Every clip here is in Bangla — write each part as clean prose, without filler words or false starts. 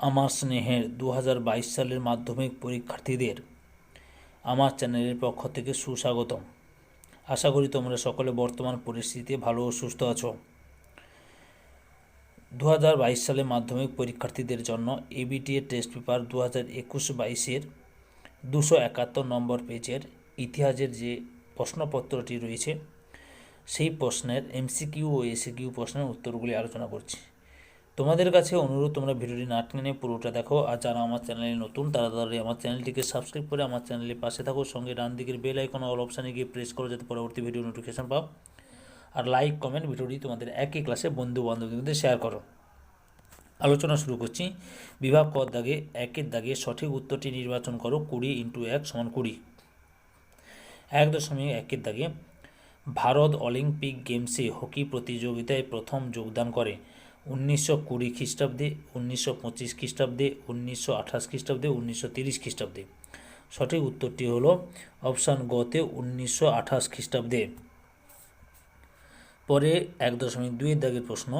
আমার স্নেহের 2022 সালের মাধ্যমিক পরীক্ষার্থীদের আমার চ্যানেলের পক্ষ থেকে সুস্বাগতম। আশা করি তোমরা সকলে বর্তমান পরিস্থিতিতে ভালো ও সুস্থ আছো। 2022 সালে মাধ্যমিক পরীক্ষার্থীদের জন্য এবিটিএ টেস্ট পেপার 2021-22-এর 271 নম্বর পেজের ইতিহাসের যে প্রশ্নপত্রটি রয়েছে সেই প্রশ্নের এমসিকিউ ও এসিকিউ প্রশ্নের উত্তরগুলি আলোচনা করছি। তোমাদের কাছে অনুরোধ, তোমরা ভিডিওটি না টেনে পুরোটা দেখো, আর যারা আমার চ্যানেলে নতুন তারা আমার চ্যানেলটিকে সাবস্ক্রাইব করে আমার চ্যানেলের পাশে থাকো। সঙ্গে ডান দিকের বেল আইকন অল অপশানে গিয়ে প্রেস করো যাতে পরবর্তী ভিডিও নোটিফিকেশন পাও। আর লাইক কমেন্ট ভিডিওটি তোমাদের একই ক্লাসে বন্ধু বান্ধবদের মধ্যে শেয়ার করো। আলোচনা শুরু করছি। বিভাগ ক দাগে 1-এর দাগে সঠিক উত্তরটি নির্বাচন করো। 20 × 1 = 20। 1.1-এর দাগে ভারত অলিম্পিক গেমসে হকি প্রতিযোগিতায় প্রথম যোগদান করে 1920 খ্রিস্টাব্দে, 1925 খ্রিস্টাব্দে, 1928 খ্রিস্টাব্দে, 1930 খ্রিস্টাব্দে। সঠিক উত্তরটি হল অপশান গতে 1928 খ্রিস্টাব্দে। পরে 1.2-এর দাগের প্রশ্ন,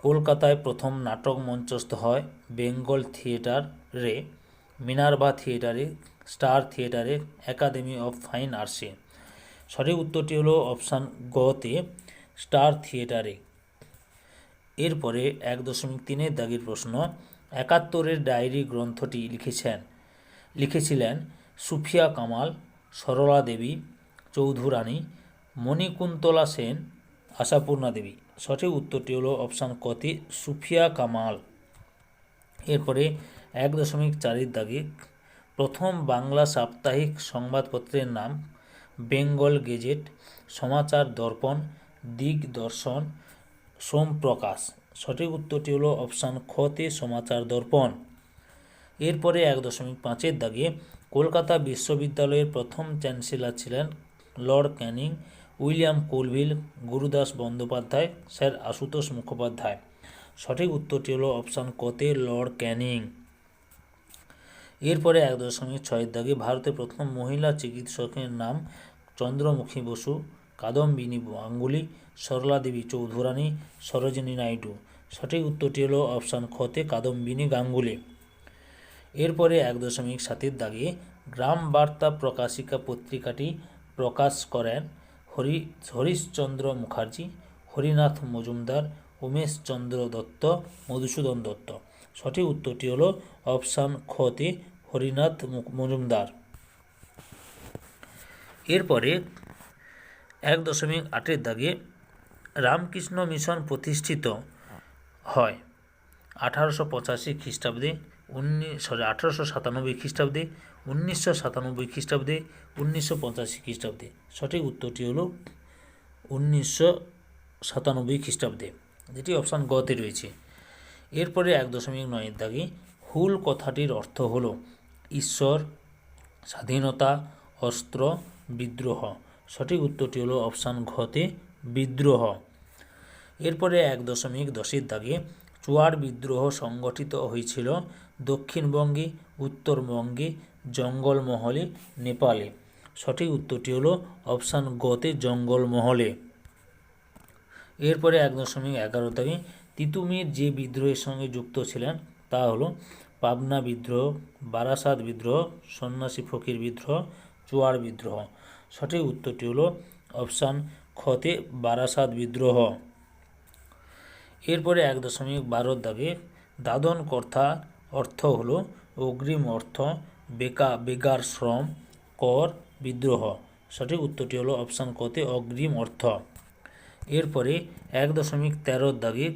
কলকাতায় প্রথম নাটক মঞ্চস্থ হয় বেঙ্গল থিয়েটারে, মিনার্ভা থিয়েটারে, স্টার থিয়েটারে, একাডেমি অফ ফাইন আর্টসে। সঠিক উত্তরটি হলো অপশান গতে স্টার থিয়েটারে। এরপরে 1.3-এর দাগের প্রশ্ন, 71-এর ডায়েরি গ্রন্থটি লিখেছিলেন সুফিয়া কামাল, সরলা দেবী চৌধুরানী, মণিকুন্তলা সেন, আশাপূর্ণা দেবী। সঠিক উত্তরটি হলো অপশান কতে সুফিয়া কামাল। এরপরে 1.4-এর দাগে প্রথম বাংলা সাপ্তাহিক সংবাদপত্রের নাম বেঙ্গল গেজেট, সমাচার দর্পণ, দিগদর্শন, সোমপ্রকাশ। সঠিক উত্তরটি হলো অপশান খতে সমাচার দর্পণ। এরপরে 1.5-এর দাগে কলকাতা বিশ্ববিদ্যালয়ের প্রথম চ্যান্সেলর ছিলেন Lord Canning, William Colvile, Gurudas Bandyopadhyay, sir Ashutosh Mukhopadhyay. সঠিক উত্তরটি হলো অপশান কতে লর্ড ক্যানিং। এরপরে 1.6-এর দাগে ভারতের প্রথম মহিলা চিকিৎসকের নাম চন্দ্রমুখী বসু, কাদম্বিনী গাঙ্গুলি, সরলা দেবী চৌধুরানী, সরোজিনী নাইডু। সঠিক উত্তরটি হলো অপশান খতে কাদম্বিনী গাঙ্গুলি। এরপরে 1.7-এর দাগে গ্রাম বার্তা প্রকাশিকা পত্রিকাটি প্রকাশ করেন হরিশচন্দ্র মুখার্জি, হরিনাথ মজুমদার, উমেশচন্দ্র দত্ত, মধুসূদন দত্ত। সঠিক উত্তরটি হলো অপশান খতে হরিনাথ মজুমদার। এরপরে 1.8-এর দাগে রামকৃষ্ণ মিশন প্রতিষ্ঠিত হয় 1885 খ্রিস্টাব্দে, 1897 খ্রিস্টাব্দে, 1997 খ্রিস্টাব্দে, 1985 খ্রিস্টাব্দে। সঠিক উত্তরটি হলো 1997 খ্রিস্টাব্দে, যেটি অপশান গতে রয়েছে। এরপরে 1.9-এর দাগে হুল কথাটির অর্থ হলো ঈশ্বর, স্বাধীনতা, অস্ত্র, বিদ্রোহ। সঠিক উত্তরটি হলো অপশান ঘতে বিদ্রোহ। এরপরে 1.10-এর দাগে চুয়ার বিদ্রোহ সংগঠিত হয়েছিল দক্ষিণবঙ্গে, উত্তরবঙ্গে, জঙ্গলমহলে, নেপালে। সঠিক উত্তরটি হলো অপশান গতে জঙ্গলমহলে। এরপরে 1.11-এর দাগে তিতুমির যে বিদ্রোহের সঙ্গে যুক্ত ছিলেন তা হলো পাবনা বিদ্রোহ, বারাসাত বিদ্রোহ, সন্ন্যাসী ফকির বিদ্রোহ, চুয়ার বিদ্রোহ। সঠিক উত্তরটি হলো অপশান খতে বারাসাত বিদ্রোহ। এরপরে 1.12-এর দাগে দাদন কর্তা অর্থ হলো অগ্রিম অর্থ, বেকার শ্রম, কর, বিদ্রোহ। সঠিক উত্তরটি হলো অপশান কতে অগ্রিম অর্থ। এরপরে 1.13-এর দাগে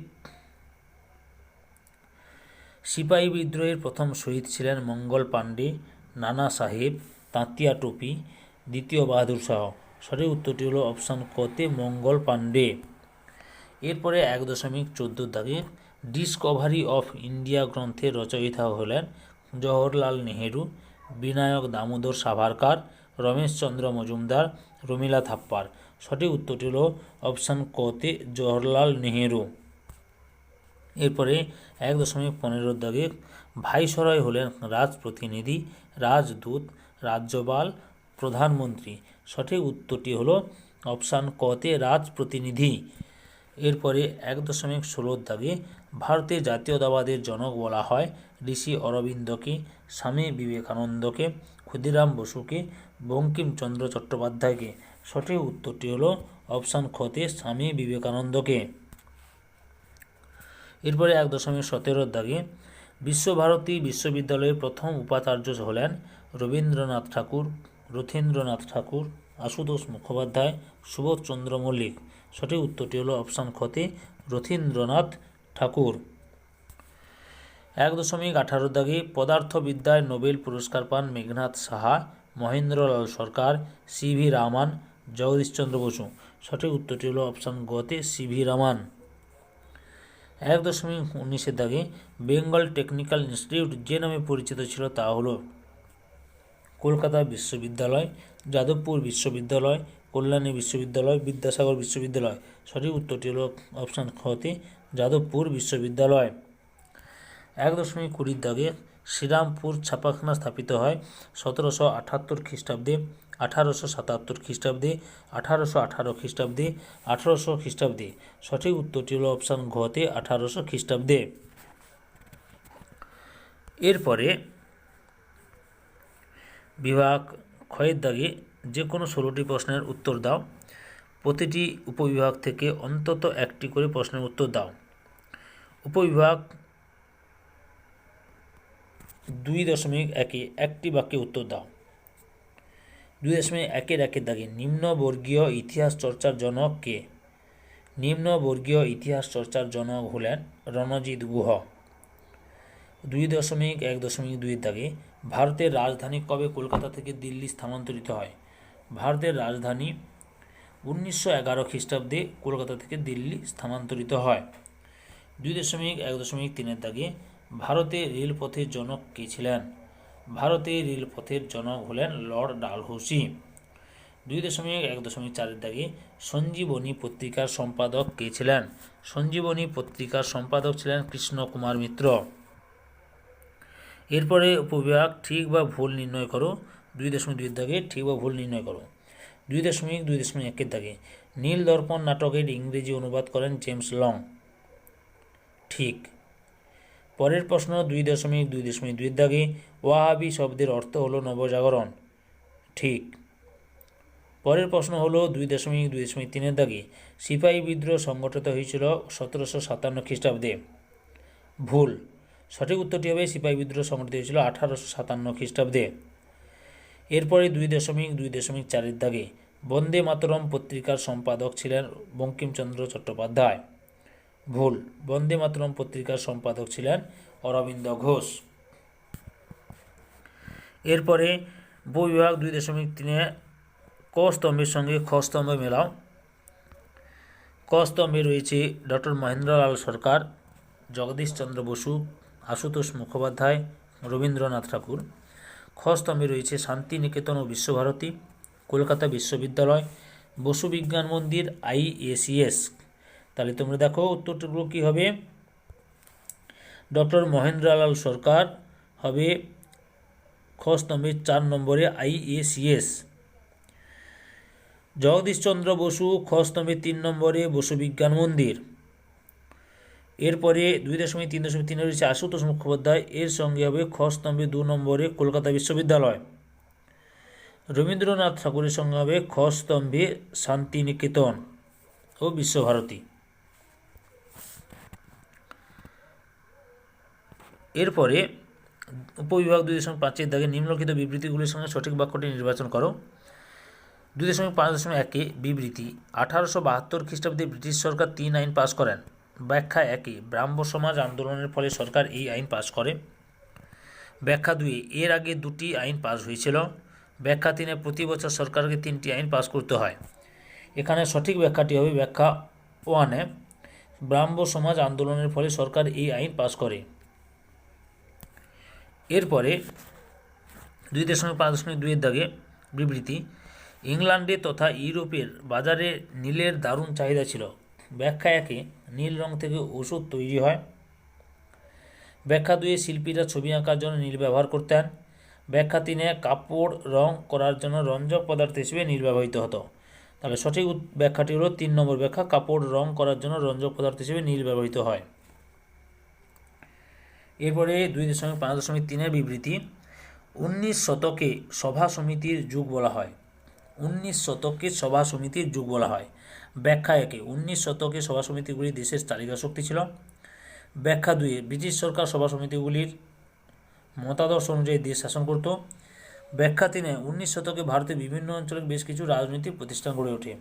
সিপাহী বিদ্রোহের প্রথম শহীদ ছিলেন মঙ্গল পাণ্ডে, নানা সাহেব, তাঁতিয়া টোপি, দ্বিতীয় বাহাদুর শাহ। সঠিক উত্তরটি হলো অপশান কতে মঙ্গল পাণ্ডে। এরপরে 1.14-এর দাগে ডিসকভারি অফ ইন্ডিয়া গ্রন্থের রচয়িতা হলেন জওহরলাল নেহেরু, বিনায়ক দামোদর সাভারকার, রমেশচন্দ্র মজুমদার, রমিলা থাপ্পার। সঠিক উত্তরটি হলো অপশান কতে জওহরলাল নেহেরু। এরপরে 1.15-এর দাগে ভাইসরয় হলেন রাজপ্রতিনিধি, রাজদূত, রাজ্যপাল, প্রধানমন্ত্রী। সঠিক উত্তরটি হলো অপশান কতে রাজপ্রতিনিধি। এরপরে 1.16-এর দাগে ভারতের জাতীয়তাবাদের জনক বলা হয় ঋষি অরবিন্দকে, স্বামী বিবেকানন্দকে, ক্ষুদিরাম বসুকে, বঙ্কিমচন্দ্র চট্টোপাধ্যায়কে। সঠিক উত্তরটি হলো অপশান খতে স্বামী বিবেকানন্দকে। এরপরে 1.17 দাগে বিশ্বভারতী বিশ্ববিদ্যালয়ের প্রথম উপাচার্য হলেন রবীন্দ্রনাথ ঠাকুর, রথীন্দ্রনাথ ঠাকুর, আশুতোষ মুখোপাধ্যায়, সুবোধচন্দ্র মল্লিক। সঠিক উত্তরটি হলো অপশান খতে রথীন্দ্রনাথ ঠাকুর। 1.18 দাগে পদার্থবিদ্যায় নোবেল পুরস্কার পান মেঘনাথ সাহা, মহেন্দ্রলাল সরকার, সিভি রামান, জগদীশচন্দ্র বসু। সঠিক উত্তরটি হলো অপশান গতে সিভি রামান। 1.19 দাগে বেঙ্গল টেকনিক্যাল ইনস্টিটিউট যে নামে পরিচিত ছিল তা হলো কলকাতা বিশ্ববিদ্যালয়, যাদবপুর বিশ্ববিদ্যালয়, কল্যাণী বিশ্ববিদ্যালয়, বিদ্যাসাগর বিশ্ববিদ্যালয়। সঠিক উত্তরটি হলো অপশান খতে যাদবপুর বিশ্ববিদ্যালয়। 1.20 দাগে শ্রীরামপুর ছাপাখানা স্থাপিত হয় 1778 খ্রিস্টাব্দে, 1877 খ্রিস্টাব্দে, 1818 খ্রিস্টাব্দে, 1800 খ্রিস্টাব্দে। সঠিক উত্তরটি হলো অপশান ঘতে 1800 খ্রিস্টাব্দে। এরপরে বিভাগ ক্ষয়ের দাগে যে কোনো 16টি প্রশ্নের উত্তর দাও। প্রতিটি উপবিভাগ থেকে অন্তত একটি করে প্রশ্নের উত্তর দাও। উপবিভাগ 2.1 একটি বাক্যে উত্তর দাও। 2.1 দাগে নিম্নবর্গীয় ইতিহাস চর্চার জনক কে? নিম্নবর্গীয় ইতিহাস চর্চার জনক হলেন রণজিৎ গুহ। 2.1.2 দাগে ভারতের রাজধানী কবে কলকাতা থেকে দিল্লি স্থানান্তরিত হয়? ভারতের রাজধানী 1911 খ্রিস্টাব্দে কলকাতা থেকে দিল্লি স্থানান্তরিত হয়। 2.1.3 দাগে ভারতের রেলপথের জনক কে ছিলেন? ভারতের রেলপথের জনক হলেন লর্ড ডালহৌসি। 2.1.4 দাগে সঞ্জীবনী পত্রিকার সম্পাদক কে ছিলেন? সঞ্জীবনী পত্রিকার সম্পাদক ছিলেন কৃষ্ণ কুমার মিত্র। এরপরে উপবিভাগ ঠিক বা ভুল নির্ণয় করো। 2.2 দাগে ঠিক বা ভুল নির্ণয় করো। 2.2.1 দাগে নীল দর্পণ নাটকের ইংরেজি অনুবাদ করেন জেমস লং। ঠিক। পরের প্রশ্ন 2.2.2 দাগে ওয়াহাবি শব্দের অর্থ হলো নবজাগরণ। ঠিক। পরের প্রশ্ন হলো 2.2.3 দাগে সিপাহী বিদ্রোহ সংগঠিত হয়েছিল 1757 খ্রিস্টাব্দে। ভুল। সঠিক উত্তরটি হবে সিপাহী বিদ্রোহ সংগঠিত হয়েছিল 1857 খ্রিস্টাব্দে। এরপরে 2.2.4 দাগে বন্দে মাতরম পত্রিকার সম্পাদক ছিলেন বঙ্কিমচন্দ্র চট্টোপাধ্যায়। ভুল। বন্দে মাতরম পত্রিকার সম্পাদক ছিলেন অরবিন্দ ঘোষ। এরপরে উপবিভাগ 2.3 ক স্তম্ভের সঙ্গে খ স্তম্ভ মেলাও। ক স্তম্ভে রয়েছে ডক্টর মহেন্দ্রলাল সরকার, জগদীশচন্দ্র বসু, আশুতোষ মুখোপাধ্যায়, রবীন্দ্রনাথ ঠাকুর। খ স্তম্ভে রয়েছে শান্তিনিকেতন ও বিশ্বভারতী, কলকাতা বিশ্ববিদ্যালয়, বসু বিজ্ঞান মন্দির, IACS। তাহলে তোমরা দেখো উত্তরগুলো কী হবে। ডক্টর মহেন্দ্রলাল সরকার হবে খ স্তম্ভে 4 নম্বরে IACS। জগদীশচন্দ্র বসু খ স্তম্ভে 3 নম্বরে বসু বিজ্ঞান মন্দির। এরপরে 2.3.3 রয়েছে আশুতোষ মুখোপাধ্যায়, এর সঙ্গে হবে খ স্তম্ভে 2 নম্বরে কলকাতা বিশ্ববিদ্যালয়। রবীন্দ্রনাথ ঠাকুরের সঙ্গে হবে খ স্তম্ভে শান্তিনিকেতন ও বিশ্বভারতী। এরপরে উপবিভাগ 2.5 দাগে নিম্নলিখিত বিবৃতিগুলির সঙ্গে সঠিক বাক্যটি নির্বাচন করো। 2.5.1 বিবৃতি 1872 খ্রিস্টাব্দে ব্রিটিশ সরকার 3 আইন পাশ করেন। ব্যাখ্যা 1 ব্রাহ্ম সমাজ আন্দোলনের ফলে সরকার এই আইন পাশ করে। ব্যাখ্যা 2 এর আগে 2টি আইন পাশ হয়েছিল। ব্যাখ্যা 3 প্রতি বছর সরকারকে 3টি আইন পাশ করতে হয়। এখানে সঠিক ব্যাখ্যাটি হবে ব্যাখ্যা 1 ব্রাহ্ম সমাজ আন্দোলনের ফলে সরকার এই আইন পাশ করে। এরপরে 2.5.2 দাগে বিবৃতি ইংল্যান্ডে তথা ইউরোপের বাজারে নীলের দারুণ চাহিদা ছিল। ব্যাখ্যা 1 নীল রং থেকে ওষুধ তৈরি হয়। ব্যাখ্যা 2 শিল্পীরা ছবি আঁকার জন্য নীল ব্যবহার করতেন। ব্যাখ্যা 3 কাপড় রং করার জন্য রঞ্জক পদার্থ হিসেবে নীল ব্যবহৃত হতো। তাহলে সঠিক ব্যাখ্যাটি হলো 3 নম্বর ব্যাখ্যা, কাপড় রং করার জন্য রঞ্জক পদার্থ হিসেবে নীল ব্যবহৃত হয়। এরপরে 2.5.3-এর বিবৃতি, 19 শতকে সভা সমিতির যুগ বলা হয়। 19 শতকে সভা সমিতির যুগ বলা হয়। ব্যাখ্যা 1, 19 শতকে সভা সমিতিগুলি দেশের তালিকা শক্তি ছিল। ব্যাখ্যা 2, ব্রিটিশ সরকার সভা সমিতিগুলির মতাদর্শ অনুযায়ী দেশ শাসন করত। ব্যাখ্যা 3, 19 শতকে ভারতের বিভিন্ন অঞ্চলে বেশ কিছু রাজনৈতিক প্রতিষ্ঠান গড়ে ওঠে।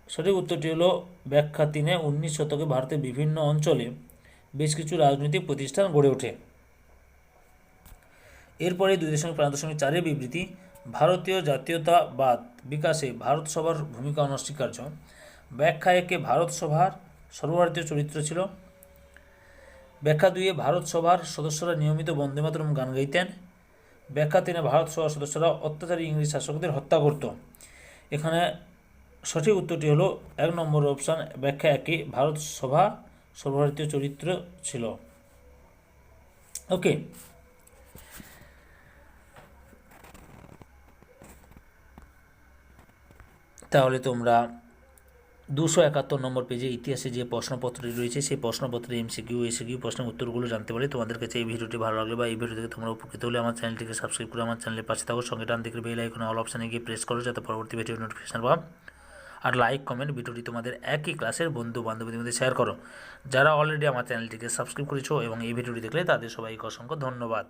সঠিক উত্তরটি হলো ব্যাখ্যা 3, 19 শতকে ভারতের বিভিন্ন অঞ্চলে বেশ কিছু রাজনৈতিক প্রতিষ্ঠান গড়ে ওঠে। এরপরে 2.5.4-এর বিবৃতি, ভারতীয় জাতীয়তাবাদ বিকাশে ভারত সভার ভূমিকা অনস্বীকার্য। ব্যাখ্যা 1, ভারত সভার সর্বভারতীয় চরিত্র ছিল। ব্যাখ্যা 2, ভারত সভার সদস্যরা নিয়মিত বন্দে মাতরম গান গাইতেন। ব্যাখ্যা 3, ভারত সভার সদস্যরা অত্যাচারী ইংরেজ শাসকদের হত্যা করত। এখানে সঠিক উত্তরটি হলো 1 নম্বর অপশান, ব্যাখ্যা 1, ভারত সভা সর্বভারতীয় চরিত্র ছিল। ওকে, তাহলে তোমরা 271 নম্বর পেজে ইতিহাসে যে প্রশ্নপত্রটি রয়েছে সেই প্রশ্নপত্রে এমসিকিউ এসিকিউ প্রশ্নের উত্তরগুলো জানতে পারি। তোমাদের কাছে এই ভিডিওটি ভালো লাগলে বা এই ভিডিও থেকে তোমরা উপকৃত হলে আমার চ্যানেলটিকে সাবস্ক্রাইব করে আমার চ্যানেলের পাশে থাকো। সঙ্গে ডান দিকের বেল আইকনে অল অপশানে গিয়ে প্রেস করো যাতে পরবর্তী ভিডিও নোটিফিকেশন পাও। আর লাইক কমেন্ট ভিডিওটি তোমাদের একই ক্লাসের বন্ধু বান্ধবীদের মধ্যে শেয়ার করো। যারা অলরেডি আমার চ্যানেলটিকে সাবস্ক্রাইব করেছো এবং এই ভিডিওটি দেখলে তাদের সবাইকে অসংখ্য ধন্যবাদ।